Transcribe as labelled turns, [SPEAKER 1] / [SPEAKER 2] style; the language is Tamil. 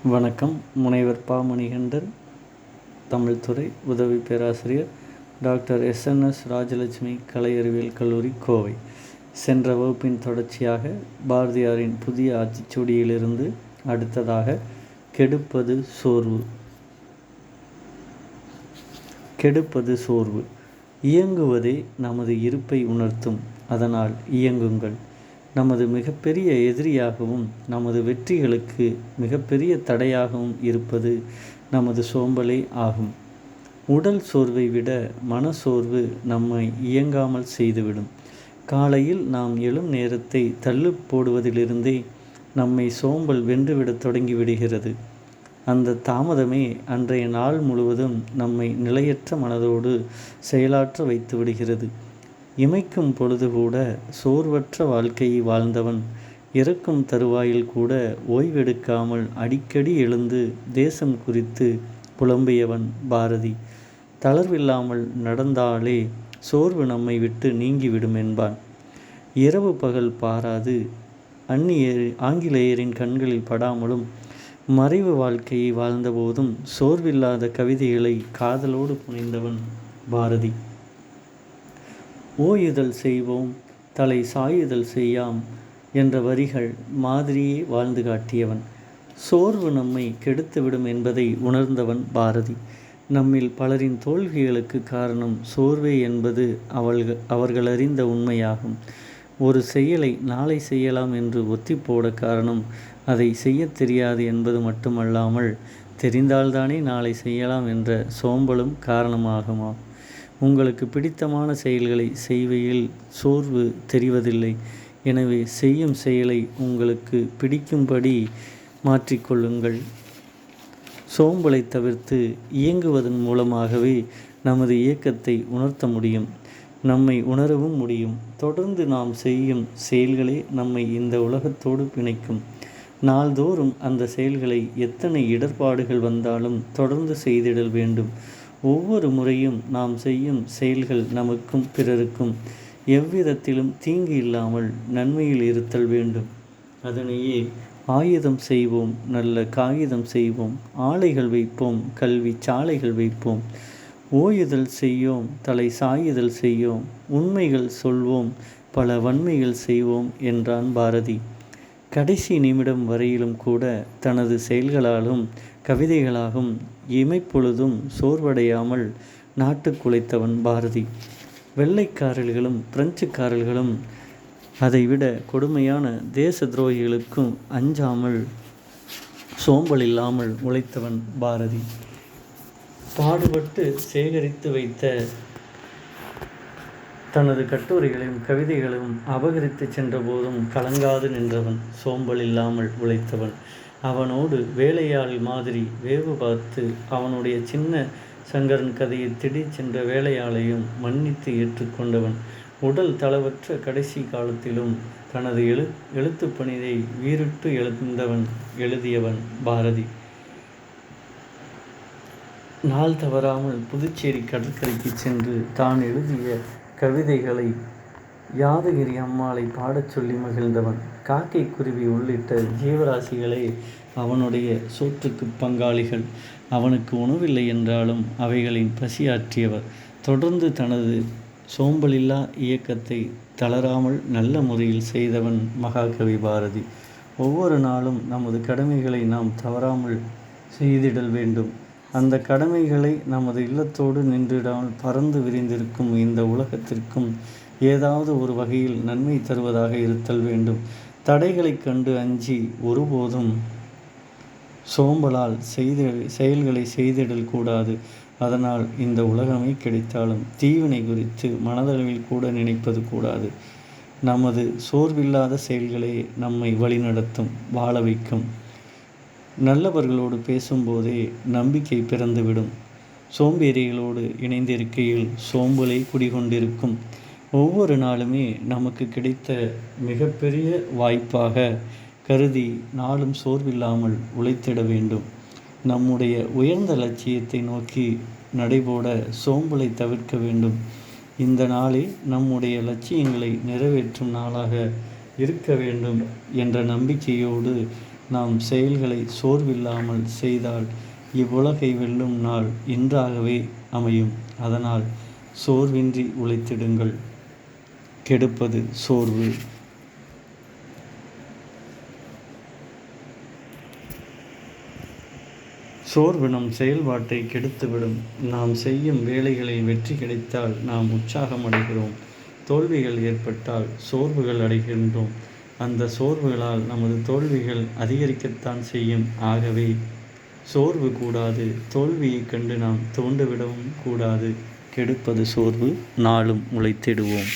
[SPEAKER 1] வணக்கம். முனைவர் ப. மணிகண்டன், தமிழ் துறை உதவி பேராசிரியர், டாக்டர் எஸ்.என்.எஸ். ராஜலட்சுமி கலை அறிவியல் கல்லூரி, கோவை. சென்ற வகுப்பின் தொடர்ச்சியாக பாரதியாரின் புதிய ஆத்திச்சூடியிலிருந்து அடுத்ததாக கெடுப்பது சோர்வு. கெடுப்பது சோர்வு. இயங்குவதே நமது இருப்பை உணர்த்தும். அதனால் இயங்குங்கள். நமது மிகப்பெரிய எதிரியாகவும் நமது வெற்றிகளுக்கு மிகப்பெரிய தடையாகவும் இருப்பது நமது சோம்பலே ஆகும். உடல் சோர்வை விட மனசோர்வு நம்மை இயங்காமல் செய்துவிடும். காலையில் நாம் எழும் நேரத்தை தள்ளு போடுவதிலிருந்தே நம்மை சோம்பல் வென்றுவிடத் தொடங்கிவிடுகிறது. அந்த தாமதமே அன்றைய நாள் முழுவதும் நம்மை நிலையற்ற மனதோடு செயலாற்ற வைத்து விடுகிறது. இமைக்கும் பொழுது கூட சோர்வற்ற வாழ்க்கையை வாழ்ந்தவன் இறக்கும் தருவாயில் கூட ஓய்வெடுக்காமல் அடிக்கடி எழுந்து தேசம் குறித்து புலம்பியவன் பாரதி. தளர்வில்லாமல் நடந்தாலே சோர்வு நம்மை விட்டு நீங்கிவிடும் என்பான். இரவு பகல் பாராது ஆங்கிலேயரின் கண்களில் படாமலும் மறைவு வாழ்க்கையை வாழ்ந்தபோதும் சோர்வில்லாத கவிதைகளை காதலோடு புனைந்தவன் பாரதி. ஓயுதல் செய்வோம் தலை சாயுதல் செய்யாம் என்ற வரிகள் மாதிரியே வாழ்ந்து காட்டியவன். சோர்வு நம்மை கெடுத்துவிடும் என்பதை உணர்ந்தவன் பாரதி. நம்மில் பலரின் தோல்விகளுக்கு காரணம் சோர்வே என்பது அவர்கள் அறிந்த உண்மையாகும். ஒரு செயலை நாளை செய்யலாம் என்று ஒத்தி போட காரணம் அதை செய்ய தெரியாது என்பது மட்டுமல்லாமல் தெரிந்தால்தானே நாளை செய்யலாம் என்ற சோம்பலும் காரணமாகுமா? உங்களுக்கு பிடித்தமான செயல்களை செய்வையில் சோர்வு தெரிவதில்லை. எனவே செய்யும் செயலை உங்களுக்கு பிடிக்கும்படி மாற்றிக்கொள்ளுங்கள். சோம்பலை தவிர்த்து இயங்குவதன் மூலமாகவே நமது இயக்கத்தை உணர்த்த முடியும். நம்மை உணரவும் முடியும். தொடர்ந்து நாம் செய்யும் செயல்களே நம்மை இந்த உலகத்தோடு பிணைக்கும். நாள்தோறும் அந்த செயல்களை எத்தனை இடர்பாடுகள் வந்தாலும் தொடர்ந்து செய்திடல் வேண்டும். ஒவ்வொரு முறையும் நாம் செய்யும் செயல்கள் நமக்கும் பிறருக்கும் எவ்விதத்திலும் தீங்கு இல்லாமல் நன்மையில் இருத்தல் வேண்டும். அதனையே ஆயுதம் செய்வோம், நல்ல காகிதம் செய்வோம், ஆலைகள் வைப்போம், கல்வி சாலைகள் வைப்போம், ஓயுதல் செய்யோம், தலை சாயுதல் செய்யோம், உண்மைகள் சொல்வோம், பல வன்மைகள் செய்வோம் என்றான் பாரதி. கடைசி நிமிடம் வரையிலும் கூட தனது செயல்களாலும் கவிதைகளாகும் இமைப்பொழுதும் சோர்வடையாமல் நாட்டுக்குழைத்தவன் பாரதி. வெள்ளைக்காரர்களும் பிரெஞ்சுக்காரர்களும் அதைவிட கொடுமையான தேச துரோகிகளுக்கும் அஞ்சாமல் சோம்பல் இல்லாமல் உழைத்தவன் பாரதி. பாடுபட்டு சேகரித்து வைத்த தனது கட்டுரைகளையும் கவிதைகளையும் அபகரித்து சென்ற போதும் கலங்காது நின்றவன். சோம்பல் இல்லாமல் உழைத்தவன். அவனோடு வேலையாள் மாதிரி வேவு பார்த்து அவனுடைய சின்ன சங்கரன் கதையை திடீர் சென்ற வேலையாளையும் மன்னித்து ஏற்றுக்கொண்டவன். உடல் தளவற்ற கடைசி காலத்திலும் தனது எழுத்து பணியை வீறிட்டு எழுதியவன் பாரதி. நாள் தவறாமல் புதுச்சேரி கடற்கரைக்கு சென்று தான் எழுதிய கவிதைகளை யாதகிரி அம்மாளை பாடச் சொல்லி மகிழ்ந்தவன். காக்கை குருவி உள்ளிட்ட ஜீவராசிகளே அவனுடைய சோற்றுக்கு பங்காளிகள். அவனுக்கு உணவில்லை என்றாலும் அவைகளின் பசியாற்றியவர். தொடர்ந்து தனது சோம்பலில்லா இயக்கத்தை தளராமல் நல்ல முறையில் செய்தவன் மகாகவி பாரதி. ஒவ்வொரு நாளும் நமது கடமைகளை நாம் தவறாமல் செய்திடல் வேண்டும். அந்த கடமைகளை நமது இல்லத்தோடு நின்றிடாமல் பறந்து விரிந்திருக்கும் இந்த உலகத்திற்கும் ஏதாவது ஒரு வகையில் நன்மை தருவதாக இருத்தல் வேண்டும். தடைகளை கண்டு அஞ்சி ஒருபோதும் சோம்பலால் செயல்களை செய்திடல் கூடாது. அதனால் இந்த உலகமே கிடைத்தாலும் தீவினை குறித்து மனதளவில் கூட நினைப்பது கூடாது. நமது சோர்வில்லாத செயல்களே நம்மை வழிநடத்தும், வாழ வைக்கும். நல்லவர்களோடு பேசும்போதே நம்பிக்கை பிறந்துவிடும். சோம்பேறிகளோடு இணைந்திருக்கையில் சோம்பலே குடிகொண்டிருக்கும். ஒவ்வொரு நாளுமே நமக்கு கிடைத்த மிகப்பெரிய வாய்ப்பாக கருதி நாளும் சோர்வில்லாமல் உழைத்திட வேண்டும். நம்முடைய உயர்ந்த லட்சியத்தை நோக்கி நடைபோட சோம்பலை தவிர்க்க வேண்டும். இந்த நாளே நம்முடைய லட்சியங்களை நிறைவேற்றும் நாளாக இருக்க வேண்டும் என்ற நம்பிக்கையோடு நாம் செயல்களை சோர்வில்லாமல் செய்தால் இவ்வுலகை வெல்லும் நாள் இன்றாகவே அமையும். அதனால் சோர்வின்றி உழைத்திடுங்கள். கெடுப்பது சோர்வு. சோர்வு நம் செயல்பாட்டை கெடுத்துவிடும். நாம் செய்யும் வேலைகளில் வெற்றி கிடைத்தால் நாம் உற்சாகம் அடைகிறோம். தோல்விகள் ஏற்பட்டால் சோர்வுகள் அடைகின்றோம். அந்த சோர்வுகளால் நமது தோல்விகள் அதிகரிக்கத்தான் செய்யும். ஆகவே சோர்வு கூடாது. தோல்வியைக் கண்டு நாம் துவண்டுவிடவும் கூடாது. கெடுப்பது சோர்வு. நாளும் உழைத்திடுவோம்.